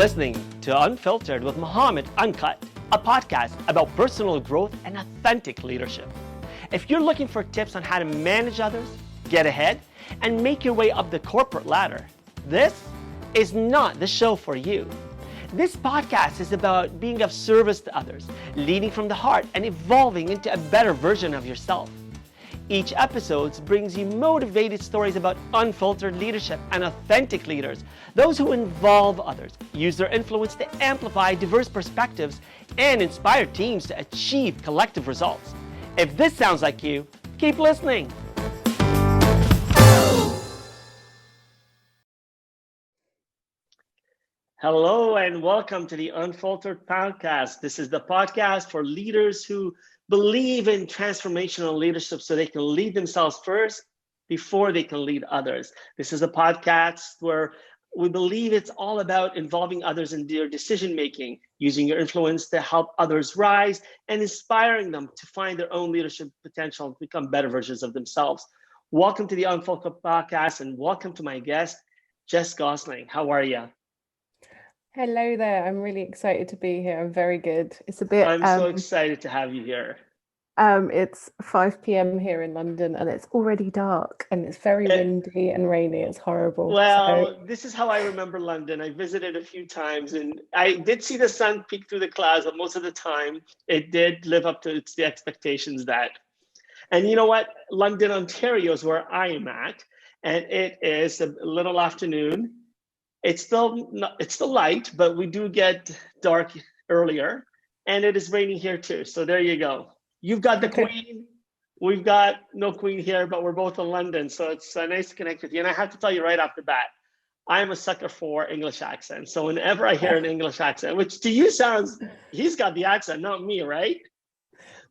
listening to Unfiltered with Muhammad Uncut, a podcast about personal growth and authentic leadership. If you're looking for tips on how to manage others, get ahead, and make your way up the corporate ladder, this is not the show for you. This podcast is about being of service to others, leading from the heart, and evolving into a better version of yourself. Each episode brings you motivated stories about unfiltered leadership and authentic leaders, those who involve others, use their influence to amplify diverse perspectives, and inspire teams to achieve collective results. If this sounds like you, keep listening. Hello and welcome to the Unfiltered Podcast. This is the podcast for leaders who believe in transformational leadership so they can lead themselves first before they can lead others. This is a podcast where we believe it's all about involving others in their decision-making, using your influence to help others rise, and inspiring them to find their own leadership potential and become better versions of themselves. Welcome to the Unfiltered Podcast and welcome to my guest, Jess Gosling. How are you? Hello there. I'm really excited to be here. I'm very good. It's a bit. I'm so excited to have you here. It's 5 p.m. here in London, and it's already dark, and it's very windy and rainy. It's horrible. Well, this is how I remember London. I visited a few times, and I did see the sun peek through the clouds, but most of the time, it did live up to the expectations that. And you know what? London, Ontario is where I am at, and it is a little afternoon. It's still light, but we do get dark earlier, and it is raining here too. So there you go. You've got the Queen. We've got no Queen here, but we're both in London, so it's nice to connect with you. And I have to tell you right off the bat, I'm a sucker for English accents. So whenever I hear an English accent, which to you sounds, he's got the accent, not me, right?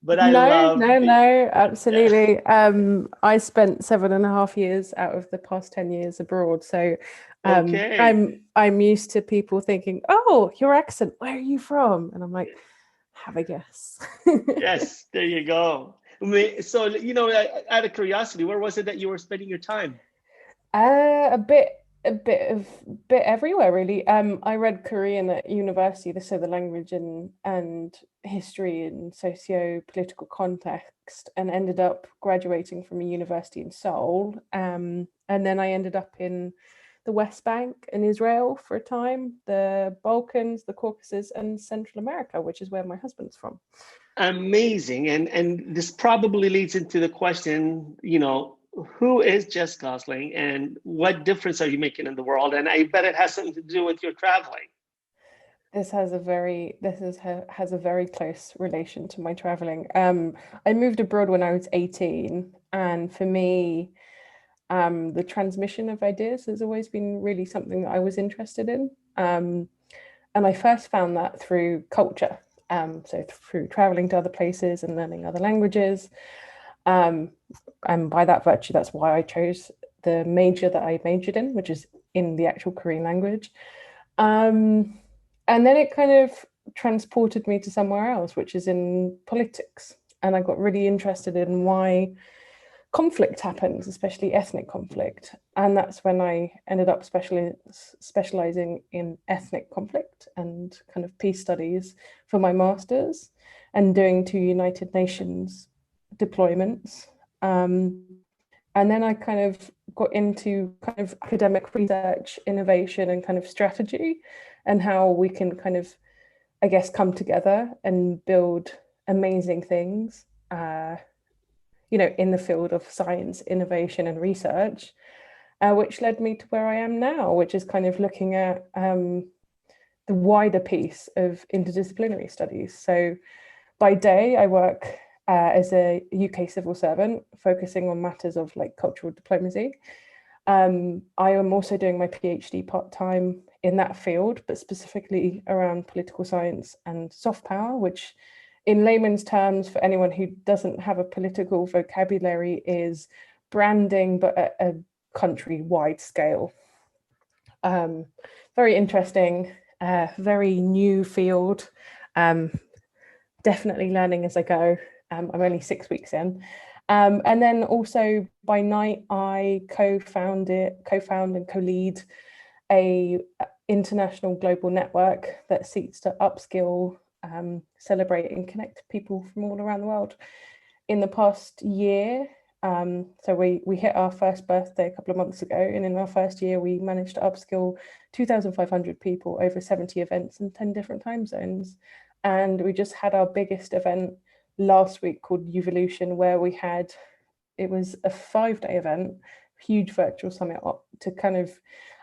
But No, absolutely. Yeah. I spent 7.5 years out of the past 10 years abroad, so I'm used to people thinking, "Oh, your accent, where are you from?" And I'm like, "Have a guess." Yes, there you go. So, out of curiosity, where was it that you were spending your time? A bit everywhere, really. I read Korean at university, so the language and history and socio-political context, and ended up graduating from a university in Seoul. And then I ended up in the West Bank in Israel for a time, the Balkans, the Caucasus, and Central America, which is where my husband's from. Amazing. And this probably leads into the question, who is Jess Gosling and what difference are you making in the world? And I bet it has something to do with your traveling. This has a very close relation to my traveling. I moved abroad when I was 18, and for me, the transmission of ideas has always been really something that I was interested in. And I first found that through culture, so through traveling to other places and learning other languages. And by that virtue, that's why I chose the major that I majored in, which is in the actual Korean language. And then it kind of transported me to somewhere else, which is in politics. And I got really interested in why conflict happens, especially ethnic conflict. And that's when I ended up specializing in ethnic conflict and kind of peace studies for my master's, and doing 2 United Nations deployments. And then I kind of got into kind of academic research, innovation, and kind of strategy, and how we can kind of, I guess, come together and build amazing things, in the field of science, innovation, and research, which led me to where I am now, which is kind of looking at the wider piece of interdisciplinary studies. So by day, I work as a UK civil servant, focusing on matters of like cultural diplomacy. I am also doing my PhD part-time in that field, but specifically around political science and soft power, which in layman's terms, for anyone who doesn't have a political vocabulary, is branding, but at a country-wide scale. Very interesting, very new field. Definitely learning as I go. I'm only 6 weeks in. And then also by night, I co-found and co-lead a international global network that seeks to upskill, celebrate and connect people from all around the world. In the past year, so we hit our first birthday a couple of months ago, and in our first year we managed to upskill 2,500 people over 70 events in 10 different time zones. And we just had our biggest event last week called Evolution, where it was a 5-day event, huge virtual summit to kind of,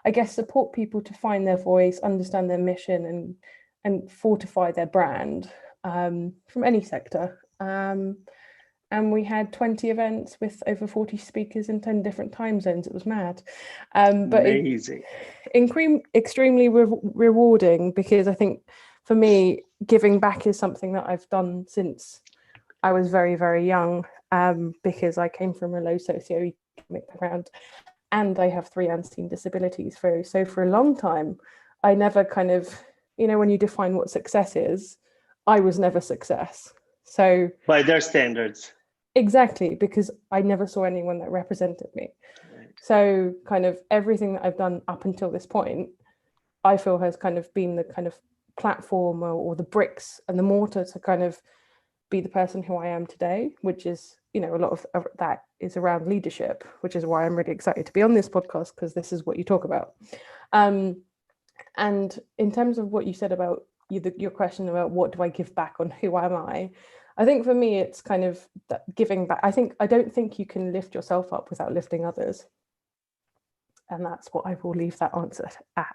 I guess, support people to find their voice, understand their mission, and fortify their brand from any sector. And we had 20 events with over 40 speakers in 10 different time zones. It was mad. But amazing. Extremely rewarding, because I think for me, giving back is something that I've done since I was very, very young, because I came from a low socioeconomic background and I have 3 unseen disabilities. So for a long time, I never kind of, when you define what success is, I was never success. So by their standards. Exactly, because I never saw anyone that represented me. Right. So kind of everything that I've done up until this point, I feel has kind of been the kind of platform or the bricks and the mortar to kind of be the person who I am today, which is, a lot of that is around leadership, which is why I'm really excited to be on this podcast, because this is what you talk about. And in terms of what you said about your question about what do I give back on who am I think for me, it's kind of that giving back. I don't think you can lift yourself up without lifting others. And that's what I will leave that answer at.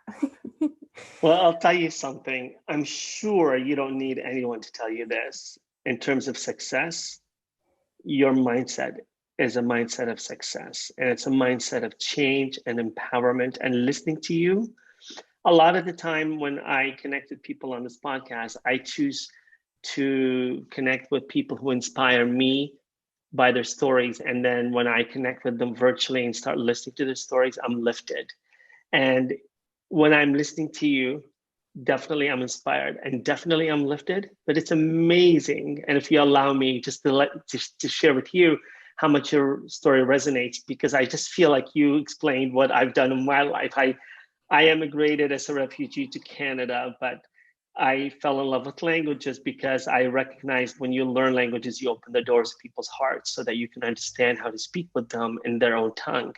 Well, I'll tell you something. I'm sure you don't need anyone to tell you this. In terms of success, your mindset is a mindset of success. And it's a mindset of change and empowerment and listening to you. A lot of the time when I connect with people on this podcast, I choose to connect with people who inspire me by their stories. And then when I connect with them virtually and start listening to their stories, I'm lifted. And when I'm listening to you, definitely I'm inspired and definitely I'm lifted. But it's amazing. And if you allow me just to share with you how much your story resonates, because I just feel like you explained what I've done in my life. I emigrated as a refugee to Canada, but I fell in love with languages because I recognized when you learn languages, you open the doors to people's hearts so that you can understand how to speak with them in their own tongue.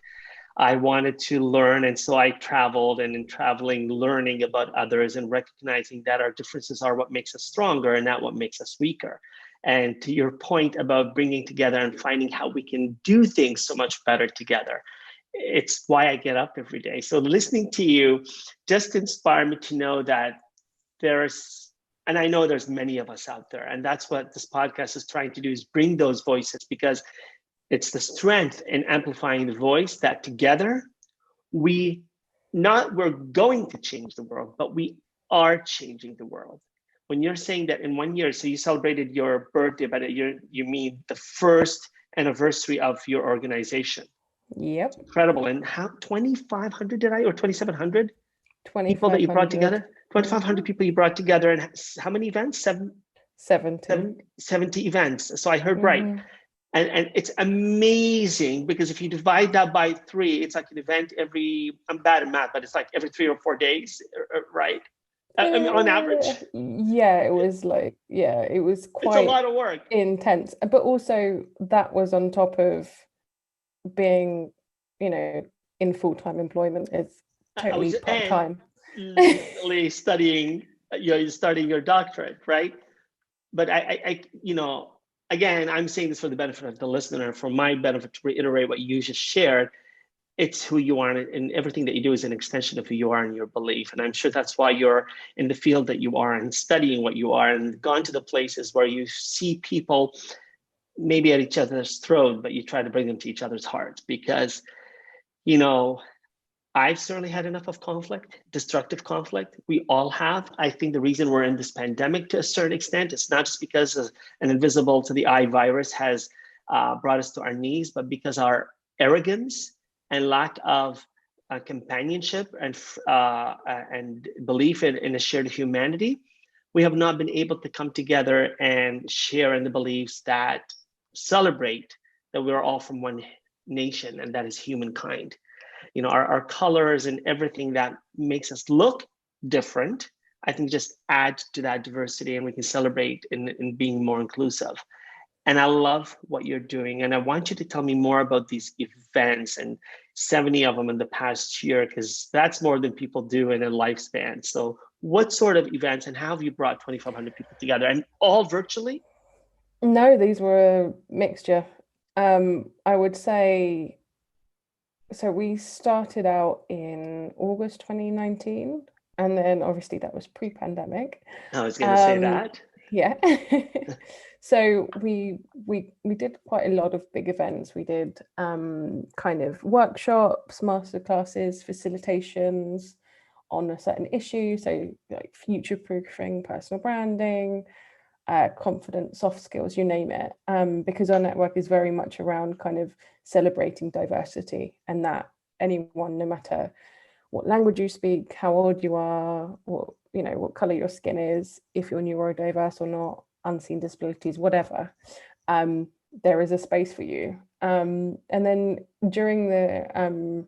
I wanted to learn, and so I traveled, and in traveling, learning about others and recognizing that our differences are what makes us stronger and not what makes us weaker. And to your point about bringing together and finding how we can do things so much better together, it's why I get up every day. So listening to you just inspired me to know that and I know there's many of us out there, and that's what this podcast is trying to do, is bring those voices, because it's the strength in amplifying the voice that together we're going to change the world, but we are changing the world. When you're saying that in 1 year, so you celebrated your birthday, but you mean the first anniversary of your organization. Yep. Incredible. And how 2,500 or 2,700 people that you brought together? 2,500 people you brought together, and how many events? 70 events. So I heard right. And it's amazing, because if you divide that by 3, it's like an event I'm bad at math, but it's like every 3 or 4 days, right? I mean, on average. Yeah, it was quite it's a lot of work. Intense. But also that was on top of being, in full-time employment. It's totally part-time. Studying, you're studying your doctorate, right? But I again, I'm saying this for the benefit of the listener, for my benefit, to reiterate what you just shared. It's who you are, and everything that you do is an extension of who you are and your belief. And I'm sure that's why you're in the field that you are and studying what you are, and gone to the places where you see people maybe at each other's throat, but you try to bring them to each other's hearts. Because, I've certainly had enough of conflict, destructive conflict. We all have. I think the reason we're in this pandemic to a certain extent, it's not just because an invisible to the eye virus has brought us to our knees, but because our arrogance and lack of companionship and belief in a shared humanity, we have not been able to come together and share in the beliefs that celebrate that we're all from one nation, and that is humankind. Our colors and everything that makes us look different. I think just add to that diversity and we can celebrate in being more inclusive. And I love what you're doing. And I want you to tell me more about these events and 70 of them in the past year, because that's more than people do in a lifespan. So what sort of events and how have you brought 2,500 people together, and all virtually? No, these were a mixture. I would say, so we started out in August 2019, and then obviously that was pre-pandemic. I was going to say that. Yeah. So we did quite a lot of big events. We did kind of workshops, masterclasses, facilitations on a certain issue. So like future-proofing, personal branding, confident, soft skills, you name it. Because our network is very much around kind of celebrating diversity, and that anyone, no matter what language you speak, how old you are, what color your skin is, if you're neurodiverse or not, unseen disabilities, whatever, there is a space for you. And then during the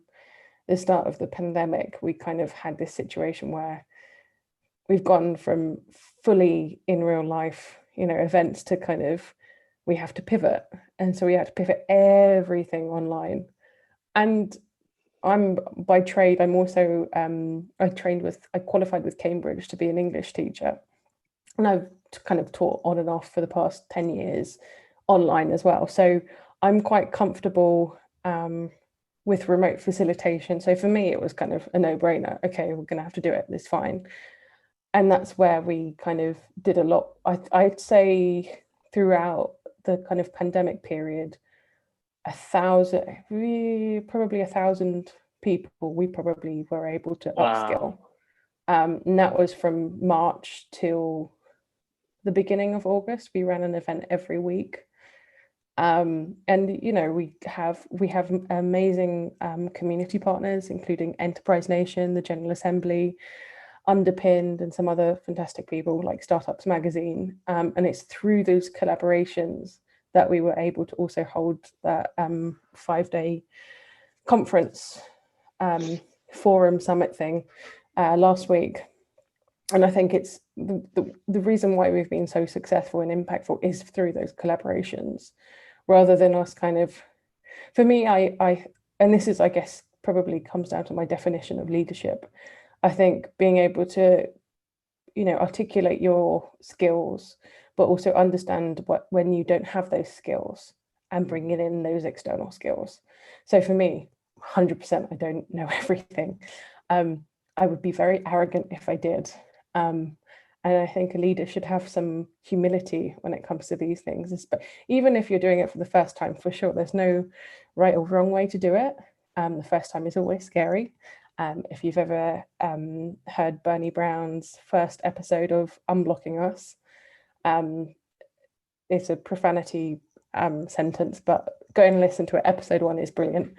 start of the pandemic, we kind of had this situation where we've gone from fully in real life, events to kind of, we have to pivot. And so we had to pivot everything online. And I'm by trade, I'm also, I qualified with Cambridge to be an English teacher. And I've kind of taught on and off for the past 10 years online as well. So I'm quite comfortable with remote facilitation. So for me, it was kind of a no-brainer. Okay, we're going to have to do it. It's fine. And that's where we kind of did a lot. I'd say throughout the kind of pandemic period, probably 1,000 people, we probably were able to upskill. And that was from March till the beginning of August. We ran an event every week. And we have amazing community partners, including Enterprise Nation, the General Assembly, Underpinned, and some other fantastic people like Startups Magazine. And it's through those collaborations that we were able to also hold that 5-day conference forum summit thing last week. And I think it's the reason why we've been so successful and impactful is through those collaborations, rather than us kind of, for me, I and this is, I guess, probably comes down to my definition of leadership. I think being able to, articulate your skills, but also understand when you don't have those skills and bringing in those external skills. So for me, 100%, I don't know everything. I would be very arrogant if I did. And I think a leader should have some humility when it comes to these things. But even if you're doing it for the first time, for sure, there's no right or wrong way to do it. The first time is always scary. If you've ever heard Bernie Brown's first episode of Unblocking Us, it's a profanity sentence, but go and listen to it. Episode 1 is brilliant.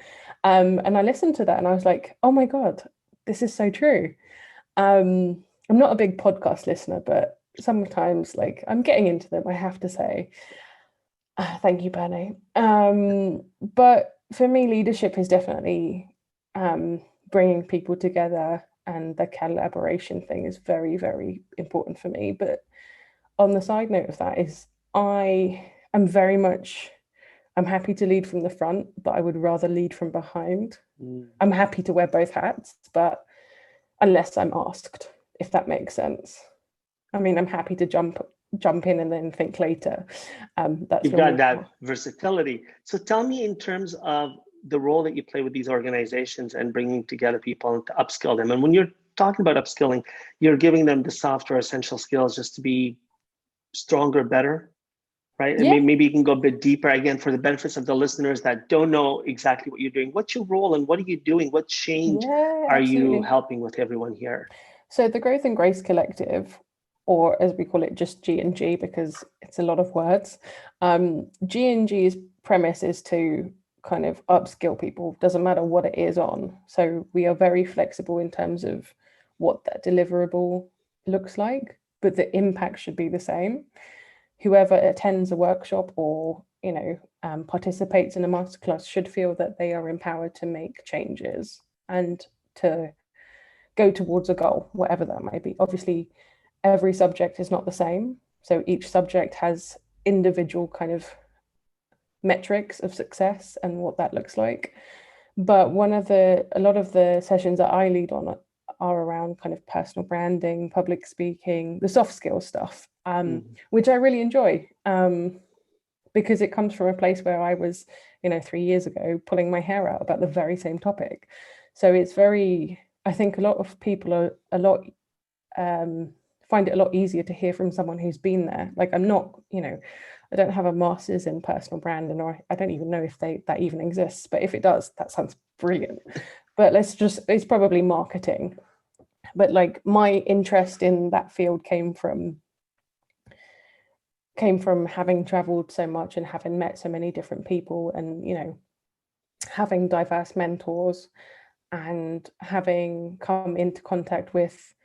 And I listened to that and I was like, oh my God, this is so true. I'm not a big podcast listener, but sometimes I'm getting into them, I have to say. Thank you, Bernie. But for me, leadership is definitely bringing people together, and the collaboration thing is very, very important for me. But on the side note of that is I'm happy to lead from the front, but I would rather lead from behind. I'm happy to wear both hats, but unless I'm asked, if that makes sense. I mean, I'm happy to jump in and then think later. That's You've got that versatility. So tell me, in terms of the role that you play with these organizations and bringing together people to upskill them. And when you're talking about upskilling, you're giving them the software essential skills just to be stronger, better, right? Yeah. And maybe you can go a bit deeper again for the benefits of the listeners that don't know exactly what you're doing. What's your role and what are you doing? What change are you helping with everyone here? So the Growth and Grace Collective, or as we call it, just G&G, because it's a lot of words. G&G's premise is to kind of upskill people, doesn't matter what it is on. So we are very flexible in terms of what that deliverable looks like, but the impact should be the same. Whoever attends a workshop or participates in a masterclass should feel that they are empowered to make changes and to go towards a goal, whatever that may be. Obviously, every subject is not the same. So each subject has individual kind of metrics of success and what that looks like. But a lot of the sessions that I lead on are around kind of personal branding, public speaking, the soft skills stuff, which I really enjoy, because it comes from a place where I was, 3 years ago, pulling my hair out about the very same topic. So it's I think a lot of people are find it a lot easier to hear from someone who's been there. Like, I'm not, I don't have a master's in personal branding, or I don't even know if that even exists, but if it does, that sounds brilliant. But it's probably marketing. But like, my interest in that field came from having traveled so much and having met so many different people, and having diverse mentors, and having come into contact with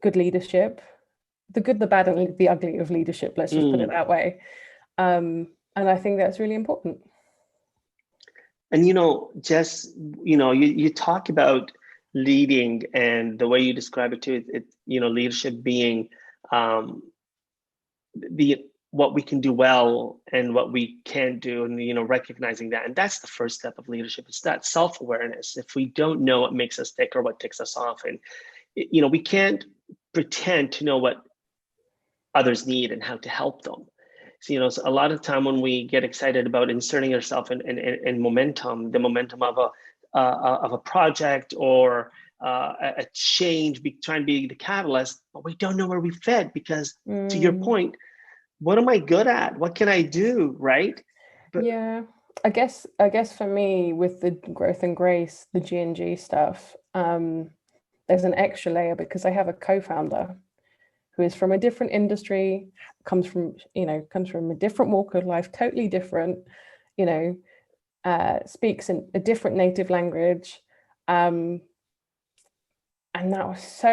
good leadership, the good, the bad, and the ugly of leadership, let's just put it that way. And I think that's really important. And Jess, you talk about leading, and the way you describe it too, leadership being what we can do well and what we can't do, and recognizing that. And that's the first step of leadership. It's that self-awareness. If we don't know what makes us tick or what ticks us off, and we can't pretend to know what others need and how to help them. So, so a lot of time when we get excited about inserting ourselves in momentum, the momentum of a project or a change, trying to be the catalyst, but we don't know where we fit, because to your point, what am I good at? What can I do? Right? But yeah, I guess for me, with the growth and grace, the G&G stuff, there's an extra layer because I have a co-founder who is from a different industry, comes from a different walk of life, totally different, speaks in a different native language. And that was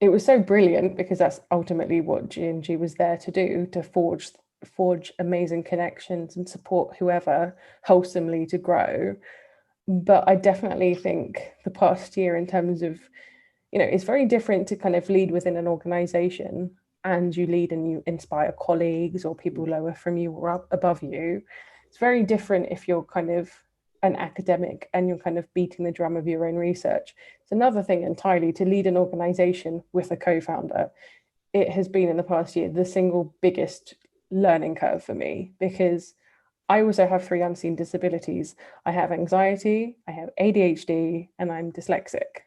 it was so brilliant, because that's ultimately what G&G was there to do, to forge amazing connections and support whoever wholesomely to grow. But I definitely think the past year, in terms of, it's very different to kind of lead within an organization, and you lead and you inspire colleagues or people lower from you or above you. It's very different if you're kind of an academic and you're kind of beating the drum of your own research. It's another thing entirely to lead an organization with a co-founder. It has been, in the past year, the single biggest learning curve for me, because I also have 3 unseen disabilities. I have anxiety, I have ADHD, and I'm dyslexic,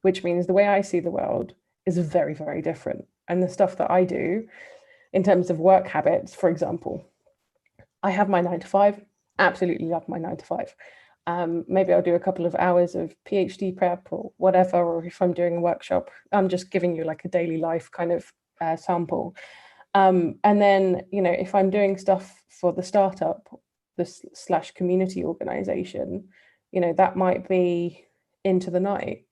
which means the way I see the world is very, very different. And the stuff that I do in terms of work habits, for example, I have my 9 to 5, absolutely love my 9 to 5. Maybe I'll do a couple of hours of PhD prep or whatever, or if I'm doing a workshop, I'm just giving you like a daily life kind of sample. And then, if I'm doing stuff for the startup, the / community organization, that might be into the night.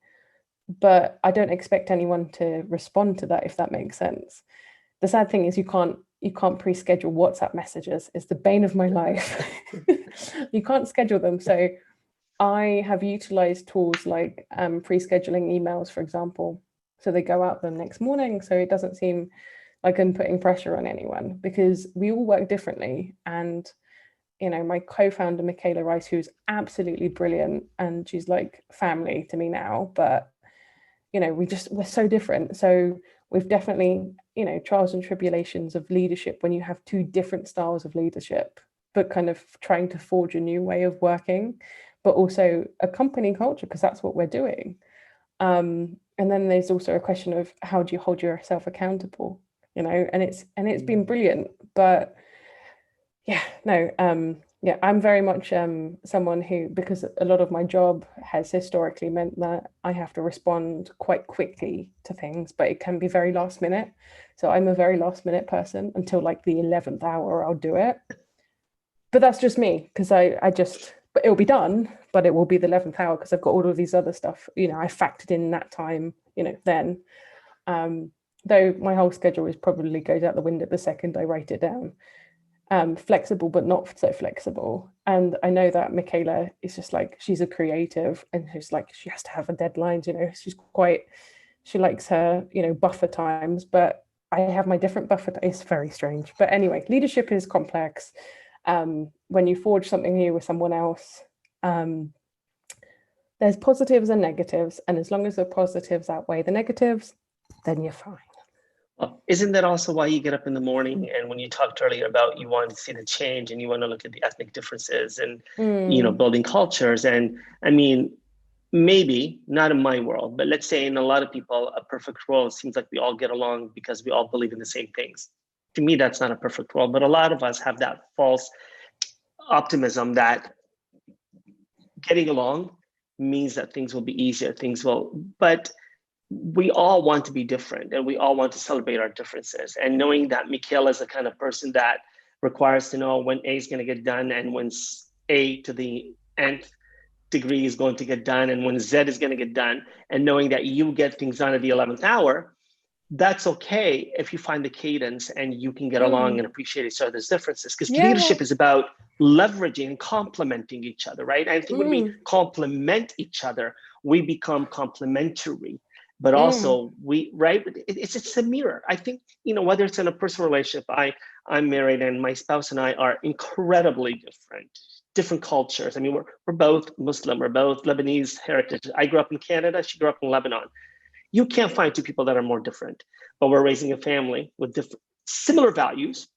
But I don't expect anyone to respond to that, if that makes sense. The sad thing is you can't pre-schedule WhatsApp messages. It's the bane of my life. You can't schedule them. So I have utilized tools like pre-scheduling emails, for example, so they go out the next morning, so it doesn't seem like I'm putting pressure on anyone, because we all work differently. And my co-founder Michaela Rice, who's absolutely brilliant, and she's like family to me now, but we're so different. So we've definitely, trials and tribulations of leadership when you have 2 different styles of leadership, but kind of trying to forge a new way of working, but also a company culture, because that's what we're doing. And then there's also a question of, how do you hold yourself accountable? And it's been brilliant. But I'm very much someone who, because a lot of my job has historically meant that I have to respond quite quickly to things, but it can be very last minute. So I'm a very last minute person. Until like the 11th hour, I'll do it. But that's just me, because but it'll be done, but it will be the 11th hour, because I've got all of these other stuff, I factored in that time, then. Though my whole schedule probably goes out the window the second I write it down. Flexible, but not so flexible. And I know that Michaela is just like, she's a creative, and she's like, she has to have a deadline, you know, she likes her, you know, buffer times, but I have my different buffer. It's very strange. But anyway, leadership is complex. When you forge something new with someone else, there's positives and negatives. And as long as the positives outweigh the negatives, then you're fine. Well, isn't that also why you get up in the morning? And when you talked earlier about you want to see the change and you want to look at the ethnic differences and, you know, building cultures. And I mean, maybe not in my world, but let's say in a lot of people, a perfect world seems like we all get along because we all believe in the same things. To me, that's not a perfect world, but a lot of us have that false optimism that getting along means that things will be easier, but we all want to be different and we all want to celebrate our differences. And knowing that Michaela is the kind of person that requires to know when A is going to get done and when A to the nth degree is going to get done and when Z is going to get done, and knowing that you get things done at the 11th hour, that's okay if you find the cadence and you can get along and appreciate each other's differences. Because leadership is about leveraging and complementing each other, right? I think when we complement each other, we become complementary. But also it's a mirror. I think, you know, whether it's in a personal relationship, I'm married and my spouse and I are incredibly different cultures. I mean, we're both Muslim, we're both Lebanese heritage. I grew up in Canada, she grew up in Lebanon. You can't find two people that are more different, but we're raising a family with similar values,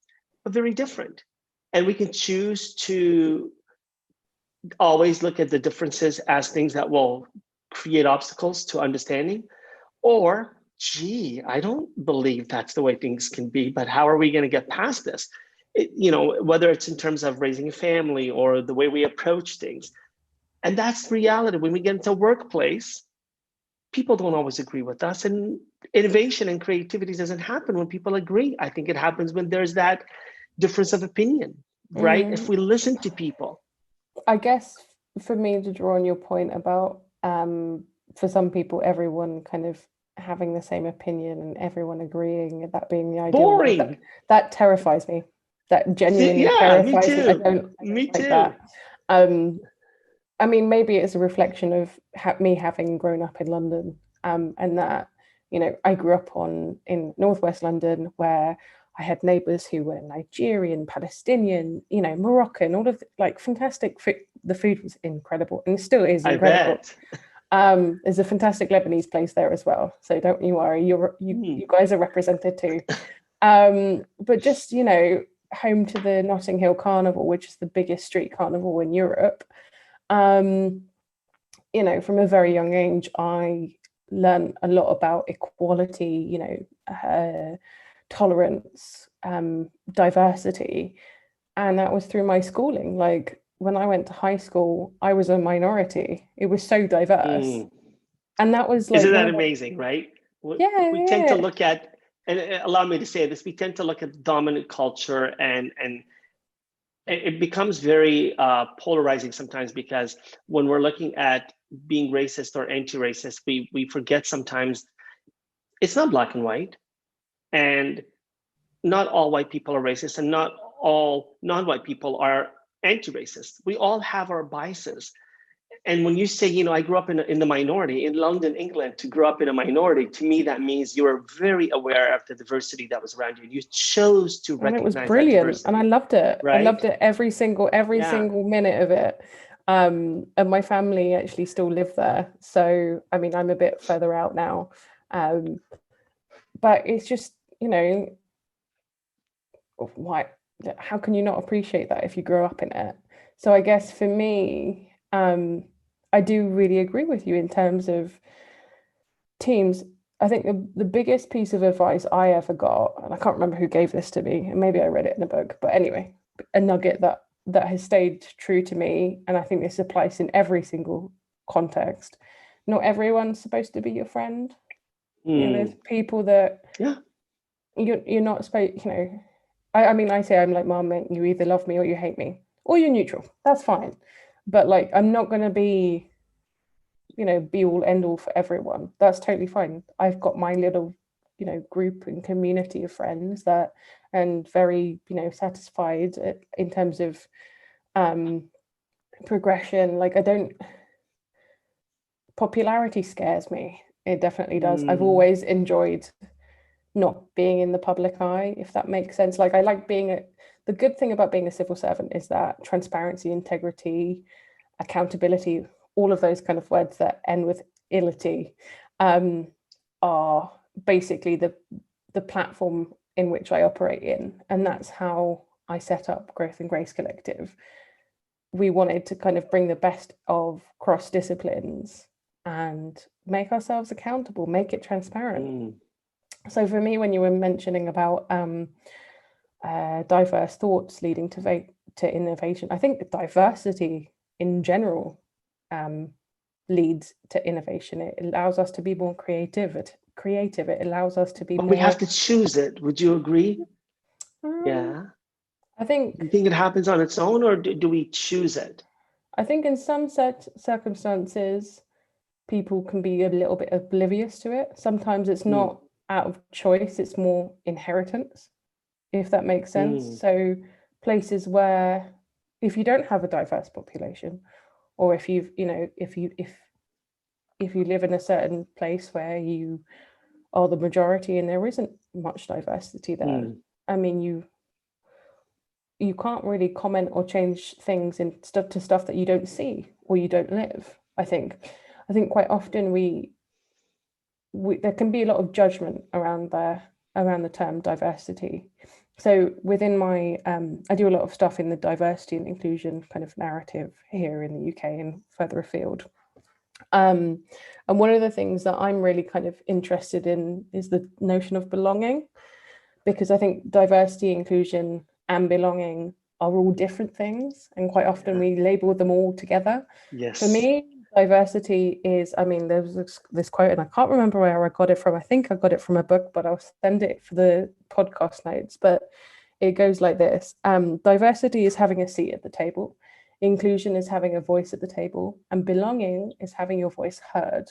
but very different. And we can choose to always look at the differences as things that will create obstacles to understanding. Or, gee, I don't believe that's the way things can be, but how are we going to get past this? You know, whether it's in terms of raising a family or the way we approach things. And that's reality. When we get into a workplace, people don't always agree with us. And innovation and creativity doesn't happen when people agree. I think it happens when there's that difference of opinion, right? If we listen to people. I guess for me, to draw on your point about for some people, everyone kind of having the same opinion and everyone agreeing, that being the ideal. Boring. That terrifies me. That genuinely terrifies me. I don't like that. I mean, maybe it's a reflection of me having grown up in London, and that, you know, I grew up in northwest London, where I had neighbours who were Nigerian, Palestinian, you know, Moroccan, all of like fantastic food. The food was incredible and still is incredible. I bet. There's a fantastic Lebanese place there as well, so don't you worry. You guys are represented too. But just, you know, home to the Notting Hill Carnival, which is the biggest street carnival in Europe. You know, from a very young age, I learned a lot about equality, you know, tolerance, diversity, and that was through my schooling. Like when I went to high school, I was a minority. It was so diverse, and that was like, isn't that amazing, right? We tend to look at, and allow me to say this, we tend to look at dominant culture and it becomes very polarizing sometimes, because when we're looking at being racist or anti-racist, we forget sometimes it's not black and white, and not all white people are racist and not all non-white people are anti-racist. We all have our biases. And when you say, you know, I grew up in the minority in London, England, to grow up in a minority, to me, that means you were very aware of the diversity that was around you. You chose to recognize that. And it was brilliant, and I loved it. Right? I loved it every single minute of it. And my family actually still live there. So, I mean, I'm a bit further out now. But it's just, you know, how can you not appreciate that if you grow up in it? So I guess for me, I do really agree with you in terms of teams. I think the biggest piece of advice I ever got, and I can't remember who gave this to me, and maybe I read it in a book, but anyway, a nugget that has stayed true to me, and I think this applies in every single context. Not everyone's supposed to be your friend. You know, there's people that you're not supposed, you know, I mean, I say I'm like, Mom, you either love me or you hate me, or you're neutral. That's fine. But like, I'm not going to be, you know, be all end all for everyone. That's totally fine. I've got my little, you know, group and community of friends that, and very, you know, satisfied in terms of progression. Like popularity scares me. It definitely does. I've always enjoyed not being in the public eye, if that makes sense. Like I like the good thing about being a civil servant is that transparency, integrity, accountability, all of those kind of words that end with ility, are basically the platform in which I operate in. And that's how I set up Growth and Grace Collective. We wanted to kind of bring the best of cross disciplines and make ourselves accountable, make it transparent. So for me, when you were mentioning about diverse thoughts leading to innovation, I think diversity in general leads to innovation. It allows us to be more creative. It allows us to be but more. we have to choose it. Would you agree? Yeah. I think. You think it happens on its own, or do we choose it? I think in some circumstances, people can be a little bit oblivious to it. Sometimes it's not out of choice, it's more inheritance, if that makes sense. So places where if you don't have a diverse population, or if you live in a certain place where you are the majority and there isn't much diversity there, I mean, you can't really comment or change things in stuff that you don't see or you don't live. I think quite often there can be a lot of judgment around the term diversity. So within my I do a lot of stuff in the diversity and inclusion kind of narrative here in the UK and further afield. And one of the things that I'm really kind of interested in is the notion of belonging, because I think diversity, inclusion, and belonging are all different things, and quite often we label them all together. Yes. For me, diversity is, I mean, there was this quote, and I can't remember where I got it from. I think I got it from a book, but I'll send it for the podcast notes. But it goes like this: diversity is having a seat at the table, inclusion is having a voice at the table, and belonging is having your voice heard.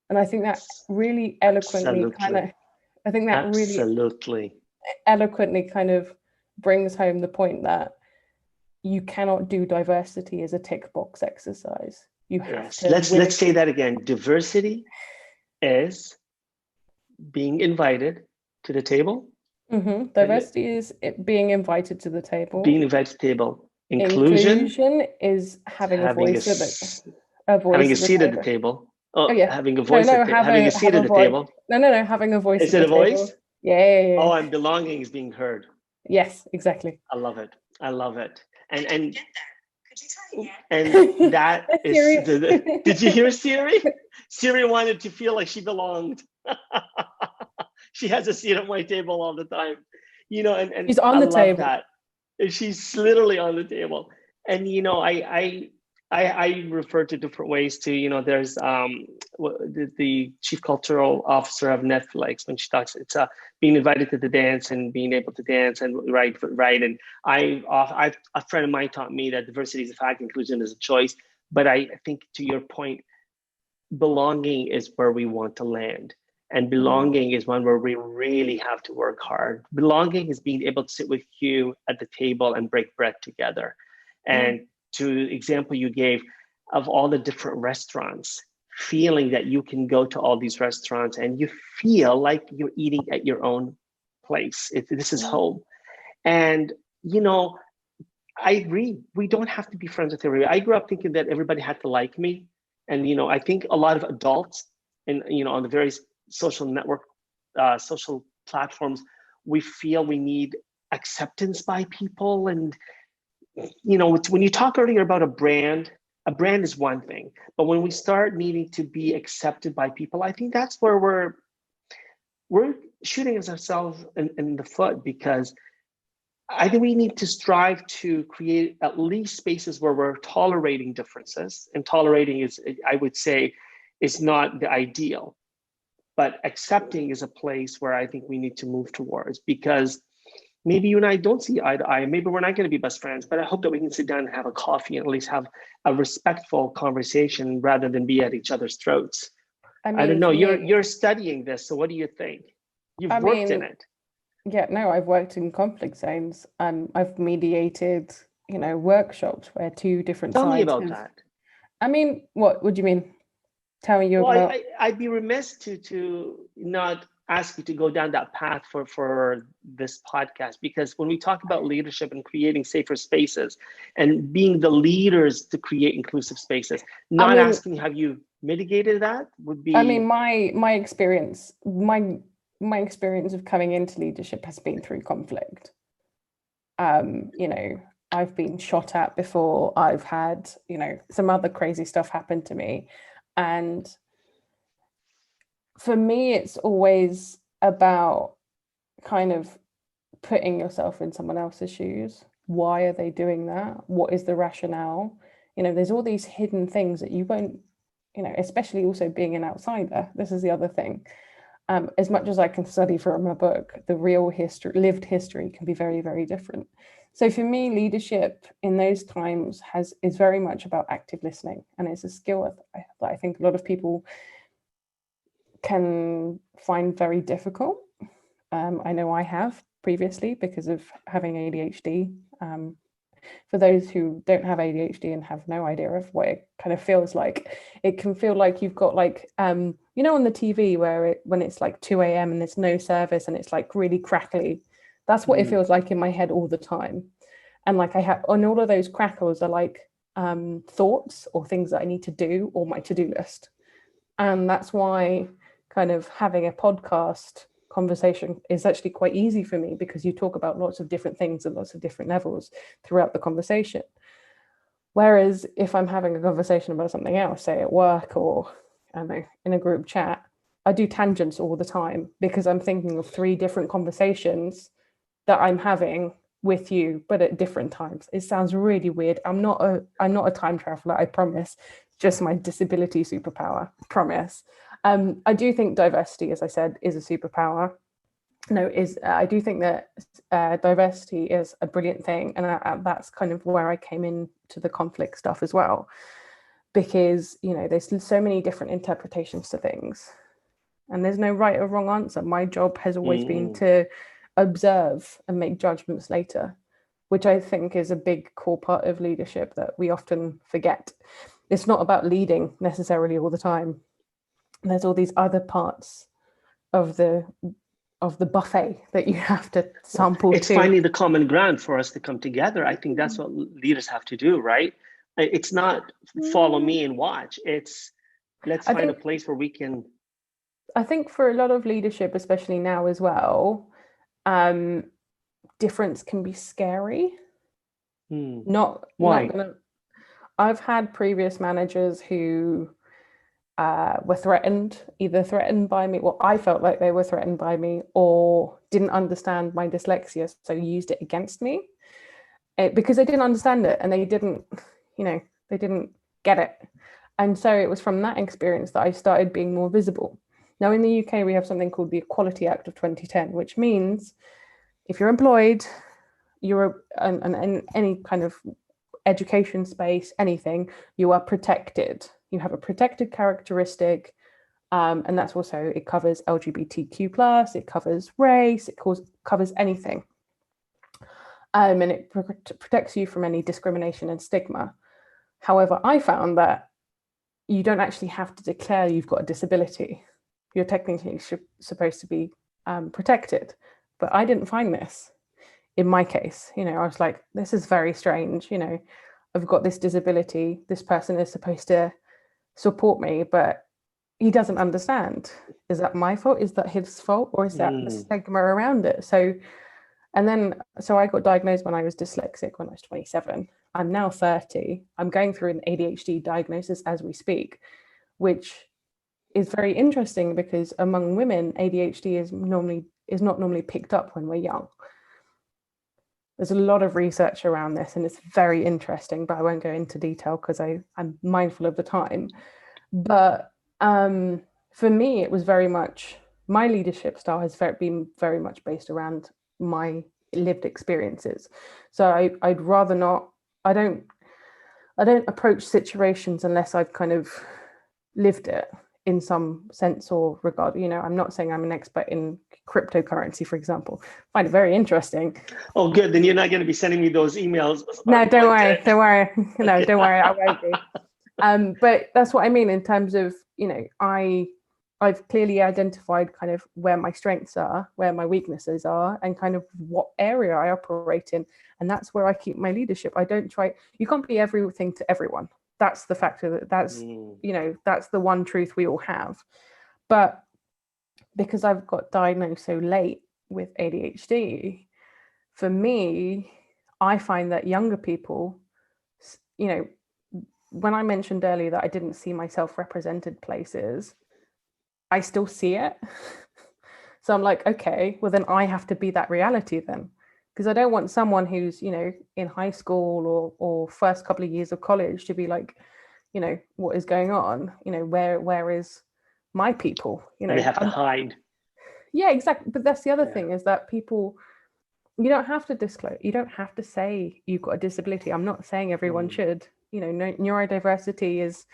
And I think that really eloquently kind of brings home the point that you cannot do diversity as a tick box exercise. You have to. Let's say that again. Diversity is being invited to the table. Diversity is being invited to the table. Being invited to the table. Inclusion is having a voice having a seat at the table. Having a voice. Having a seat at the table. No. Having a voice. Is it a voice? Yeah. Oh, and belonging is being heard. Yes, exactly. I love it. And that is did you hear Siri? Siri wanted to feel like she belonged. She has a seat at my table all the time, and she's on the table. That. She's literally on the table. And I refer to different ways to, there's the chief cultural officer of Netflix, when she talks, it's being invited to the dance and being able to dance and right. And a friend of mine taught me that diversity is a fact, inclusion is a choice. But I think, to your point, belonging is where we want to land. And belonging is one where we really have to work hard. Belonging is being able to sit with you at the table and break bread together. And to the example you gave of all the different restaurants, feeling that you can go to all these restaurants and you feel like you're eating at your own place. This is home. And, I agree. We don't have to be friends with everybody. I grew up thinking that everybody had to like me. And, I think a lot of adults and, on the various social network, social platforms, we feel we need acceptance by people. And, when you talk earlier about a brand is one thing, but when we start needing to be accepted by people, I think that's where we're shooting ourselves in the foot, because I think we need to strive to create at least spaces where we're tolerating differences. And tolerating is, I would say, is not the ideal, but accepting is a place where I think we need to move towards, because maybe you and I don't see eye to eye. Maybe we're not going to be best friends, but I hope that we can sit down and have a coffee and at least have a respectful conversation rather than be at each other's throats. I don't know. You're studying this, so what do you think? You've worked in it. Yeah, no, I've worked in conflict zones. I've mediated workshops where two different Tell me sides about have. that. I mean, what do you mean? Tell me Well, about. I'd be remiss to not ask you to go down that path for this podcast, because when we talk about leadership and creating safer spaces and being the leaders to create inclusive spaces, not asking have you mitigated that would be. I mean, my experience, my experience of coming into leadership has been through conflict. I've been shot at before. I've had, some other crazy stuff happen to me. And for me, it's always about kind of putting yourself in someone else's shoes. Why are they doing that? What is the rationale? There's all these hidden things that you won't, especially also being an outsider. This is the other thing. As much as I can study from a book, the real history, lived history can be very, very different. So for me, leadership in those times is very much about active listening. And it's a skill that I think a lot of people can find very difficult. I know I have previously because of having ADHD. For those who don't have ADHD and have no idea of what it kind of feels like, it can feel like you've got like, on the TV when it's like 2 a.m. and there's no service and it's like really crackly. That's what it feels like in my head all the time. And like and all of those crackles are like thoughts or things that I need to do or my to-do list. And that's why kind of having a podcast conversation is actually quite easy for me, because you talk about lots of different things at lots of different levels throughout the conversation. Whereas if I'm having a conversation about something else, say at work or I don't know, in a group chat, I do tangents all the time because I'm thinking of 3 different conversations that I'm having with you, but at different times. It sounds really weird. I'm not a time traveler, I promise. Just my disability superpower, promise. I do think diversity, as I said, is a superpower. I do think that diversity is a brilliant thing, and that's kind of where I came into the conflict stuff as well, because there's so many different interpretations to things, and there's no right or wrong answer. My job has always been to observe and make judgments later, which I think is a big core part of leadership that we often forget. It's not about leading necessarily all the time. There's all these other parts of the buffet that you have to sample. It's finding the common ground for us to come together. I think that's what leaders have to do, right? It's not follow me and watch. It's let's find a place where we can. I think for a lot of leadership, especially now as well, difference can be scary. Why? I've had previous managers who were either threatened by me, well, I felt like they were threatened by me, or didn't understand my dyslexia, so used it against me because they didn't understand it and they didn't get it. And so it was from that experience that I started being more visible. Now in the UK, we have something called the Equality Act of 2010, which means if you're employed, you're in any kind of education space, anything, you are protected. You have a protected characteristic, and that's also, it covers LGBTQ+, it covers race, it covers anything. And it protects you from any discrimination and stigma. However, I found that you don't actually have to declare you've got a disability. You're technically supposed to be protected, but I didn't find this in my case. I was like, this is very strange. I've got this disability. This person is supposed to support me, but he doesn't understand. Is that my fault? Is that his fault? Or is that the stigma around it? So I got diagnosed when I was dyslexic when I was 27. I'm now 30. I'm going through an ADHD diagnosis as we speak, which is very interesting because among women, ADHD is not normally picked up when we're young. There's a lot of research around this and it's very interesting, but I won't go into detail because I'm mindful of the time. But for me, it was very much, my leadership style has been very much based around my lived experiences. So I'd rather not, I don't approach situations unless I've kind of lived it. in some sense or regard. I'm not saying I'm an expert in cryptocurrency, for example. I find it very interesting. Oh, good. Then you're not going to be sending me those emails. No, don't worry. No, don't worry. I won't be. But that's what I mean in terms of, I've clearly identified kind of where my strengths are, where my weaknesses are, and kind of what area I operate in. And that's where I keep my leadership. I don't try, you can't be everything to everyone. That's the factor that's the one truth we all have. But because I've got diagnosed so late with ADHD, for me, I find that younger people, when I mentioned earlier that I didn't see myself represented places, I still see it. So I'm like, okay, well then I have to be that reality then. Because I don't want someone who's, in high school or first couple of years of college to be like, what is going on? Where is my people? They have to hide. Yeah, exactly. But that's the other thing is that people, you don't have to disclose. You don't have to say you've got a disability. I'm not saying everyone should. Neurodiversity is,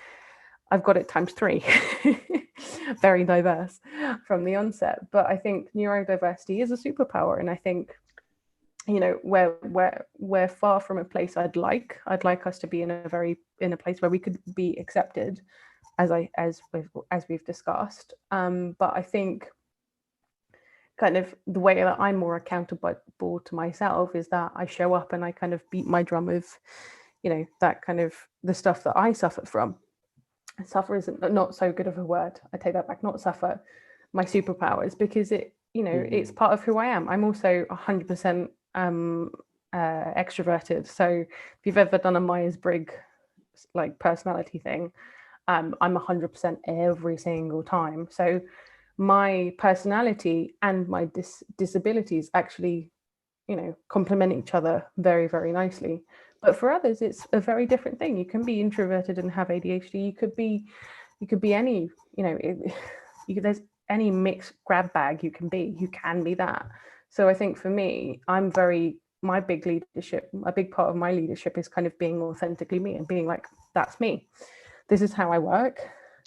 I've got it times 3. Very diverse from the onset. But I think neurodiversity is a superpower. And I think, we're far from a place I'd like us to be in a place where we could be accepted as we've discussed. But I think kind of the way that I'm more accountable to myself is that I show up and I kind of beat my drum of, that kind of the stuff that I suffer from. Suffer isn't not so good of a word. I take that back. Not suffer, my superpowers, because it, it's part of who I am. I'm also 100% extroverted. So if you've ever done a Myers-Briggs like personality thing, I'm 100% every single time. So my personality and my disabilities actually, complement each other very, very nicely. But for others, it's a very different thing. You can be introverted and have ADHD. You could be any, there's any mixed grab bag you can be that. So I think for me, my big part of my leadership is kind of being authentically me and being like, that's me. This is how I work.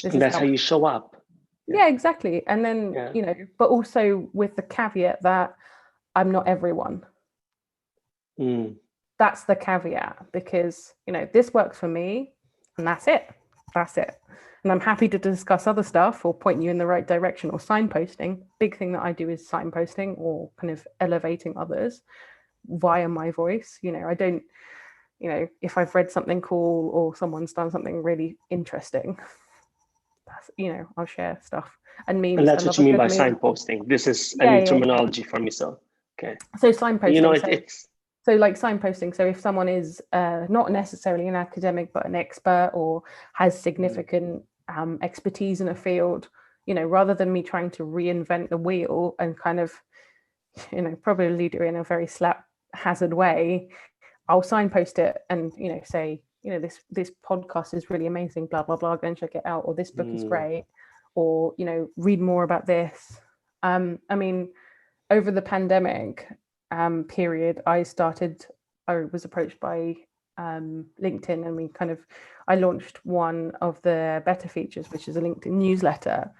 And that's how you show up. Yeah, exactly. And then, but also with the caveat that I'm not everyone. That's the caveat, because, this works for me and that's it. And I'm happy to discuss other stuff or point you in the right direction, or signposting. Big thing that I do is signposting or kind of elevating others via my voice. I don't, if I've read something cool or someone's done something really interesting, that's, I'll share stuff and memes. And that's what you mean by signposting. This is a new terminology for me. So, okay. So signposting, it's so like signposting. So if someone is not necessarily an academic, but an expert or has significant expertise in a field, rather than me trying to reinvent the wheel and kind of, probably do it in a very slap hazard way, I'll signpost it and, say, this podcast is really amazing, blah, blah, blah, go and check it out. Or this book is great. Or, read more about this. I mean, over the pandemic period, I was approached by LinkedIn, and I launched one of the better features, which is a LinkedIn newsletter,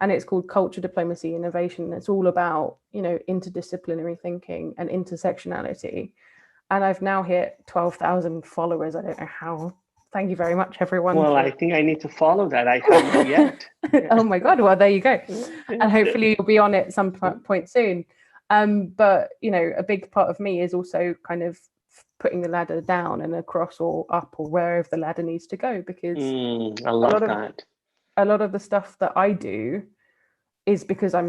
and it's called Culture, Diplomacy, Innovation. It's all about, interdisciplinary thinking and intersectionality. And I've now hit 12,000 followers. I don't know how. Thank you very much, everyone. Well, I think I need to follow that. I haven't yet. Oh my God. Well, there you go. And hopefully you'll be on it some point soon. But, a big part of me is also kind of putting the ladder down and across or up or wherever the ladder needs to go, because I love that. A lot of the stuff that I do is because I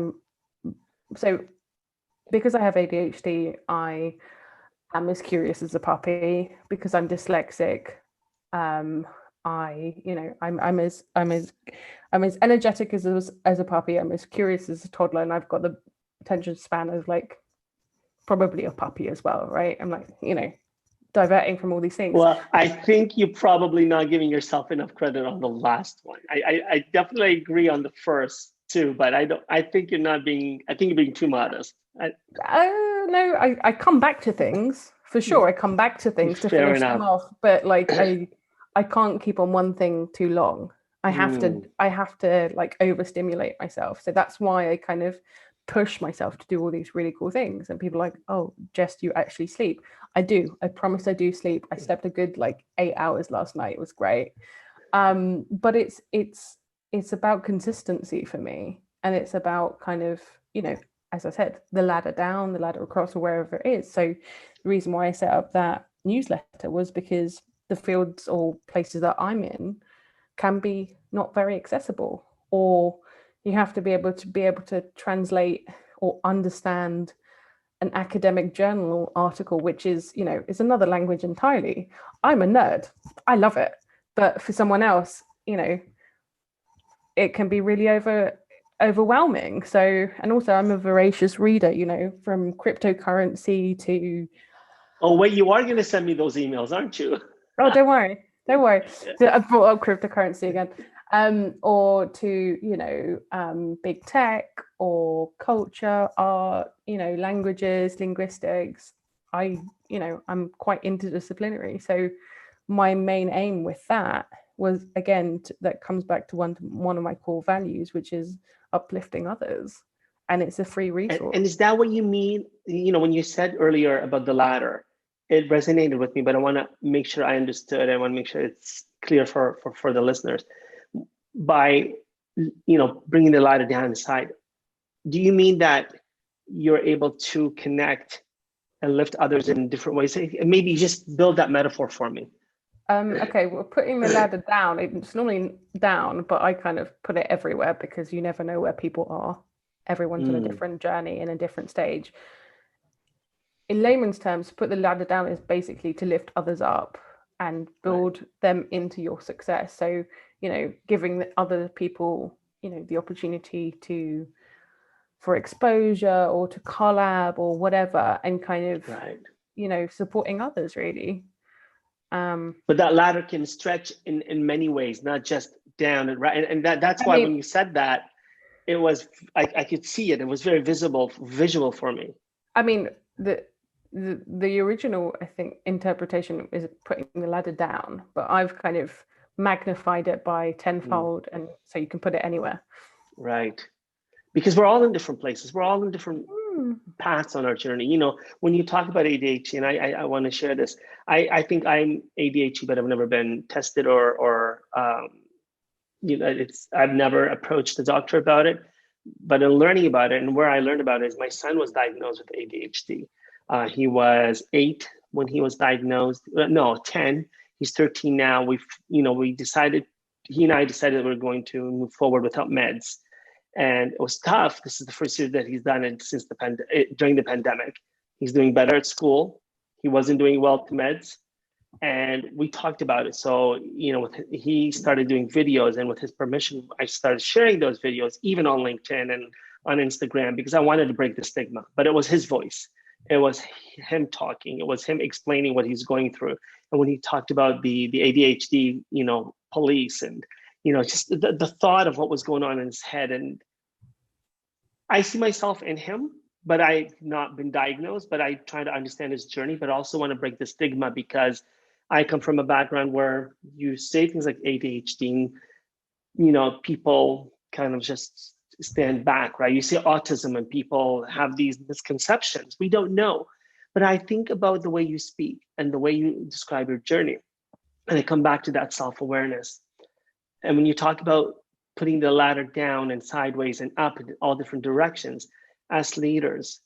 have ADHD, I am as curious as a puppy. Because I'm dyslexic, I'm as energetic as a puppy. I'm as curious as a toddler, and I've got the attention span of like probably a puppy as well, right? I'm like, diverting from all these things. Well, I think you're probably not giving yourself enough credit on the last one. I definitely agree on the first two, but I think you're being too modest. No, I come back to things for sure. I come back to things to finish them off, but like I can't keep on one thing too long. I have to like overstimulate myself. So that's why I kind of push myself to do all these really cool things. And people are like, oh, Jess, do you actually sleep? I do. I promise I do sleep. I slept a good like 8 hours last night. It was great. But it's about consistency for me. And it's about kind of, as I said, the ladder down, the ladder across, or wherever it is. So the reason why I set up that newsletter was because the fields or places that I'm in can be not very accessible, or you have to be able to translate or understand an academic journal article, which is another language entirely. I'm a nerd. I love it. But for someone else, it can be really overwhelming. So, and also I'm a voracious reader, from cryptocurrency to... Oh, wait, you are going to send me those emails, aren't you? Oh, don't worry. I brought up cryptocurrency again. Or to, big tech or culture, art, languages, linguistics. I'm quite interdisciplinary. So my main aim with that was, again, that comes back to one of my core values, which is uplifting others. And it's a free resource. And is that what you mean? When you said earlier about the ladder, it resonated with me, but I want to make sure I understood. I want to make sure it's clear for the listeners. By, bringing the ladder down inside, do you mean that you're able to connect and lift others in different ways? Maybe just build that metaphor for me. Okay, well, putting the ladder down, it's normally down, but I kind of put it everywhere because you never know where people are. Everyone's on a different journey in a different stage. In layman's terms, put the ladder down is basically to lift others up and build them into your success. So, giving the other people, the opportunity for exposure or to collab or whatever, and kind of, supporting others really. But that ladder can stretch in many ways, not just down and right. And that's why when you said that, it was, I could see it. It was very visual for me. I mean, the original, I think, interpretation is putting the ladder down, but I've kind of magnified it by tenfold, and so you can put it anywhere. Right. Because we're all in different places. We're all in different paths on our journey. When you talk about ADHD, and I want to share this, I think I'm ADHD, but I've never been tested or I've never approached the doctor about it. But in learning about it, and where I learned about it, is my son was diagnosed with ADHD. He was 8 when he was diagnosed. No, 10. He's 13 now. He and I decided we were going to move forward without meds. And it was tough. This is the first year that he's done it since during the pandemic. He's doing better at school. He wasn't doing well with meds. And we talked about it. So, he started doing videos, and with his permission, I started sharing those videos, even on LinkedIn and on Instagram, because I wanted to break the stigma. But it was his voice. It was him talking. It was him explaining what he's going through. And when he talked about the ADHD, police, and, just the thought of what was going on in his head. And I see myself in him, but I've not been diagnosed, but I try to understand his journey, but also want to break the stigma, because I come from a background where you say things like ADHD, people kind of just stand back, right? You say autism and people have these misconceptions. We don't know. But I think about the way you speak and the way you describe your journey. And I come back to that self-awareness. And when you talk about putting the ladder down and sideways and up in all different directions, as leaders,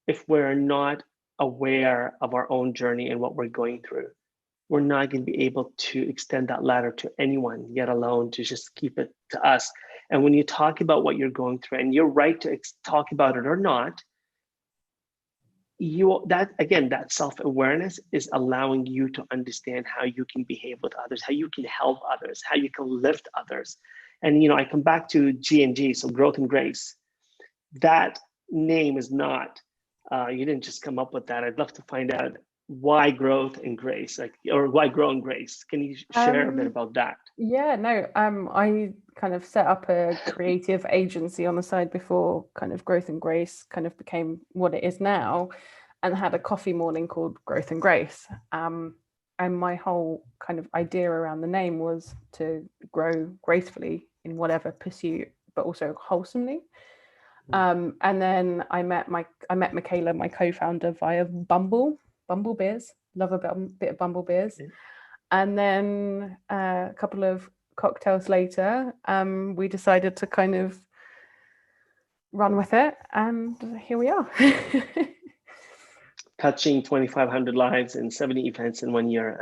if we're not aware of our own journey and what we're going through, we're not going to be able to extend that ladder to anyone, yet alone to just keep it to us. And when you talk about what you're going through, and you're right to talk about it or not, that self-awareness is allowing you to understand how you can behave with others, how you can help others, how you can lift others. And I come back to G&G, so growth and grace. That name is not, you didn't just come up with that. I'd love to find out why growth and grace, or why grow and grace. Can you share a bit about that? Yeah, no, I kind of set up a creative agency on the side before kind of Growth and Grace kind of became what it is now, and had a coffee morning called Growth and Grace. and my whole kind of idea around the name was to grow gracefully in whatever pursuit, but also wholesomely. And then I met Michaela, my co-founder, via Bumble Beers. Love a bit of Bumble Beers. Yeah. And then a couple of cocktails later, we decided to kind of run with it, and here we are. Touching 2,500 lives and 70 events in 1 year.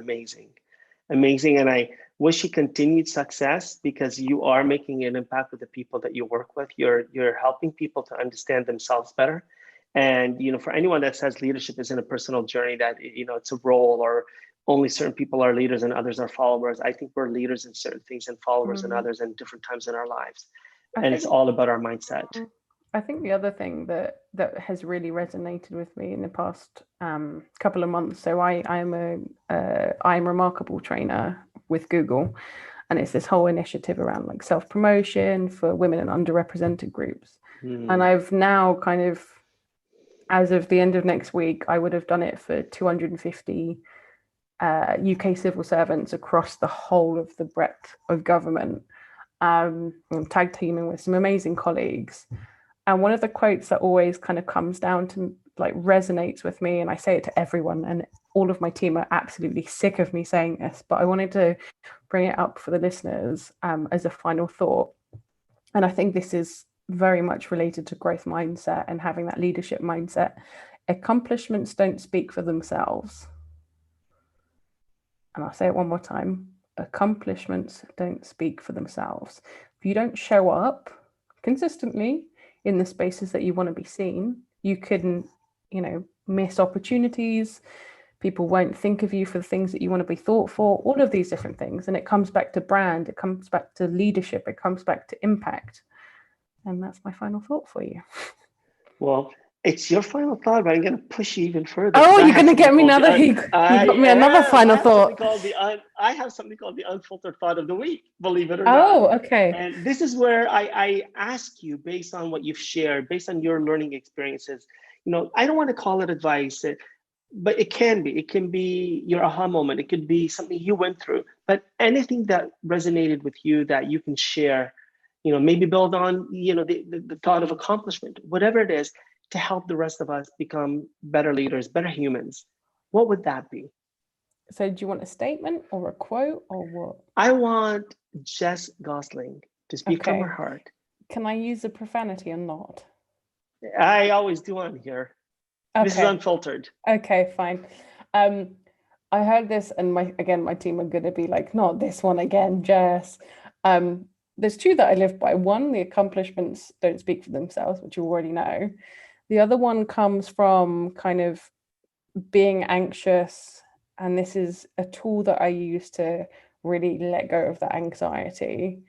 Amazing. And I wish you continued success, because you are making an impact with the people that you work with. You're helping people to understand themselves better. And, for anyone that says leadership isn't a personal journey, that, it's a role, or only certain people are leaders and others are followers. I think we're leaders in certain things and followers in others in different times in our lives. And it's all about our mindset. I think the other thing that has really resonated with me in the past couple of months. So I'm a Remarkable trainer with Google, and it's this whole initiative around like self-promotion for women and underrepresented groups. And I've now kind of, as of the end of next week, I would have done it for 250 UK civil servants across the whole of the breadth of government. I'm tag teaming with some amazing colleagues. And one of the quotes that always kind of comes down to like resonates with me, and I say it to everyone, and all of my team are absolutely sick of me saying this, but I wanted to bring it up for the listeners as a final thought. And I think this is very much related to growth mindset and having that leadership mindset. Accomplishments don't speak for themselves. And I'll say it one more time. Accomplishments don't speak for themselves. If you don't show up consistently in the spaces that you want to be seen, you couldn't, miss opportunities. People won't think of you for the things that you want to be thought for, all of these different things. And it comes back to brand, it comes back to leadership, it comes back to impact. And that's my final thought for you. Well, it's your final thought, but I'm going to push you even further. Oh, you're going to get me another. You got me another final thought. I have something called the unfiltered thought of the week, believe it or not. Oh, okay. And this is where I ask you, based on what you've shared, based on your learning experiences, I don't want to call it advice, but it can be. It can be your aha moment. It could be something you went through, but anything that resonated with you that you can share, maybe build on, the thought of accomplishment, whatever it is, to help the rest of us become better leaders, better humans. What would that be? So do you want a statement or a quote or what? I want Jess Gosling to speak from her heart. Can I use a profanity or not? I always do on here. Okay. This is unfiltered. Okay, fine. I heard this, and my team are going to be like, not this one again, Jess. There's two that I live by. One, the accomplishments don't speak for themselves, which you already know. The other one comes from kind of being anxious, and this is a tool that I use to really let go of that anxiety.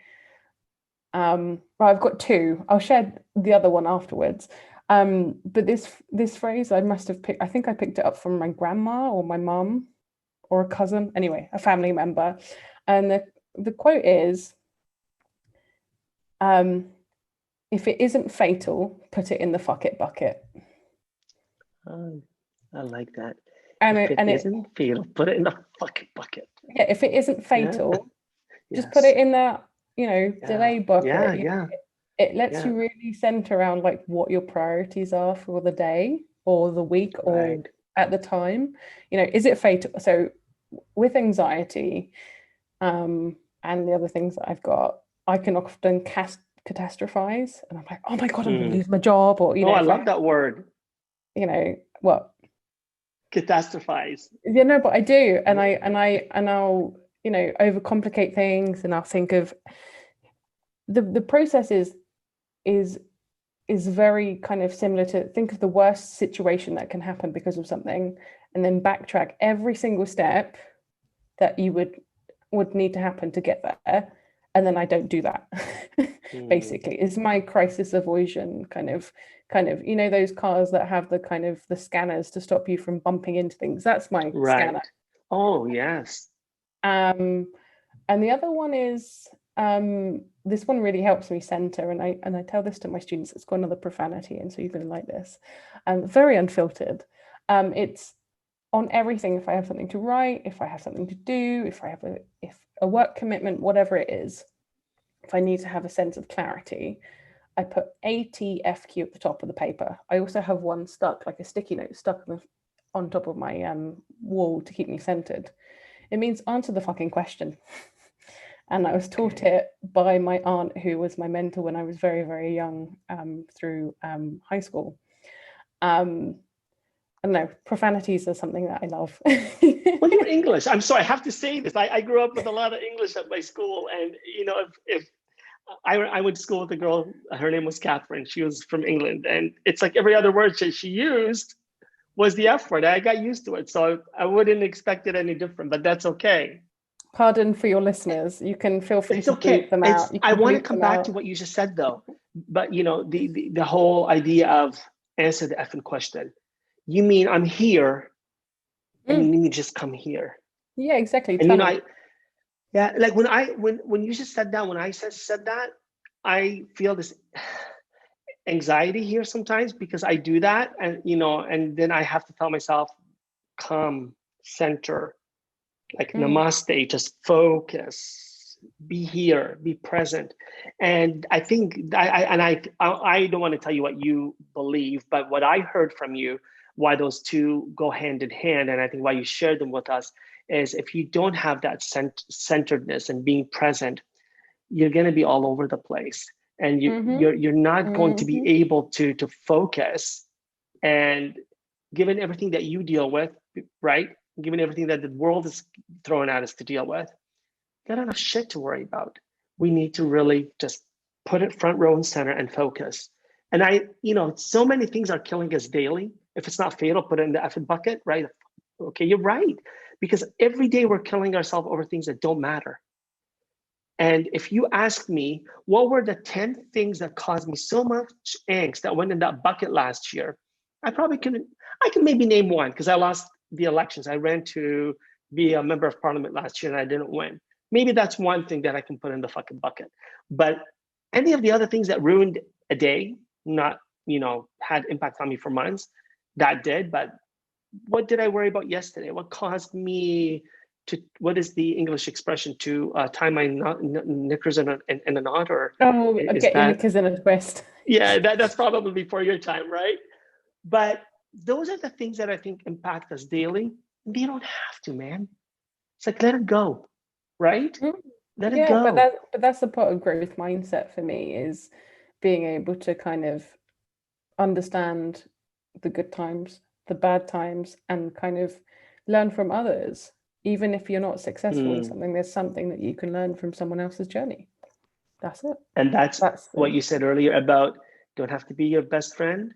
Well, I've got two. I'll share the other one afterwards. But this phrase I must have picked. I think I picked it up from my grandma or my mum or a cousin. Anyway, a family member, and the quote is, if it isn't fatal, put it in the fuck it bucket. Oh, I like that. And if it isn't fatal, put it in the fuck it bucket. Yeah, if it isn't fatal, just put it in that, delay bucket. It lets you really center around like what your priorities are for the day or the week or at the time. Is it fatal? So with anxiety, and the other things that I've got, I can often catastrophize, and I'm like, oh my God, I'm going to lose my job, or I love that word. What? Catastrophize. But I do, and I'll overcomplicate things, and I'll think of the process is very kind of similar to think of the worst situation that can happen because of something, and then backtrack every single step that you would need to happen to get there. And then I don't do that. Basically, it's my crisis avoidance kind of, those cars that have the kind of the scanners to stop you from bumping into things. That's my scanner. Oh, yes. And the other one is, this one really helps me center. And I tell this to my students, it's got another profanity. And so you're going to like this. Very unfiltered. It's on everything. If I have something to write, if I have something to do, if a work commitment, whatever it is, if I need to have a sense of clarity, I put ATFQ at the top of the paper. I also have one stuck, like a sticky note stuck on top of my wall to keep me centered. It means answer the fucking question. And I was taught it by my aunt, who was my mentor when I was very, very young, through high school. I don't know, profanities are something that I love. Well, you're English. I'm sorry, I have to say this. I grew up with a lot of English at my school. And, if I went to school with a girl, her name was Catherine. She was from England. And it's like every other word that she used was the F word. I got used to it. So I wouldn't expect it any different, but that's okay. Pardon for your listeners. You can feel free to bleep them out. I want to come back to what you just said, though. But, the whole idea of answer the effing question. You mean I'm here, and you mean you just come here? Yeah, exactly. And like when you just said that, when I said that, I feel this anxiety here sometimes because I do that, and and then I have to tell myself, calm, center, like namaste, just focus, be here, be present. And I think I don't want to tell you what you believe, but what I heard from you, why those two go hand in hand, and I think why you shared them with us, is if you don't have that centeredness and being present, you're going to be all over the place, and you're not going to be able to focus. And given everything that you deal with, right? Given everything that the world is throwing at us to deal with, got enough shit to worry about. We need to really just put it front row and center and focus. And so many things are killing us daily. If it's not fatal, put it in the effing bucket, right? Okay, you're right. Because every day we're killing ourselves over things that don't matter. And if you ask me, what were the 10 things that caused me so much angst that went in that bucket last year? I can maybe name one, because I lost the elections. I ran to be a member of parliament last year and I didn't win. Maybe that's one thing that I can put in the fucking bucket. But any of the other things that ruined a day, not, had impact on me for months, that did. But what did I worry about yesterday? What caused me to, what is the English expression, to tie my knickers in a knot? Or get your knickers in a twist. Yeah, that's probably before your time, right? But those are the things that I think impact us daily. They don't have to, man. It's like, let it go, right? Let it go. But that's the part of growth mindset for me, is being able to kind of understand the good times, the bad times, and kind of learn from others. Even if you're not successful in something, there's something that you can learn from someone else's journey. That's it. And that's what you said earlier about don't have to be your best friend,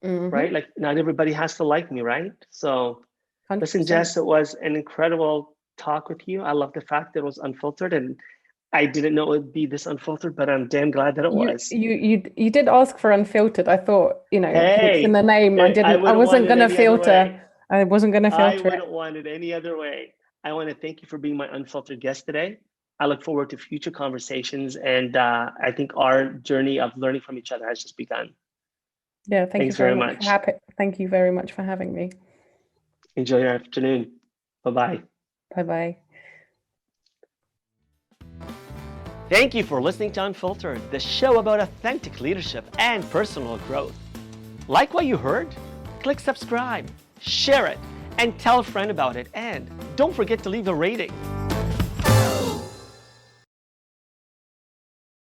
right? Like, not everybody has to like me, right? So 100%. Listen, Jess, it was an incredible talk with you. I love the fact that it was unfiltered, and I didn't know it would be this unfiltered, but I'm damn glad that it was. You did ask for unfiltered. I thought, hey, it's in the name. I wasn't going to filter. I wasn't going to filter. I wouldn't want it any other way. I want to thank you for being my unfiltered guest today. I look forward to future conversations, and I think our journey of learning from each other has just begun. Yeah, thanks very much. Thank you very much for having me. Enjoy your afternoon. Bye-bye. Bye-bye. Thank you for listening to Unfiltered, the show about authentic leadership and personal growth. Like what you heard? Click subscribe, share it, and tell a friend about it. And don't forget to leave a rating.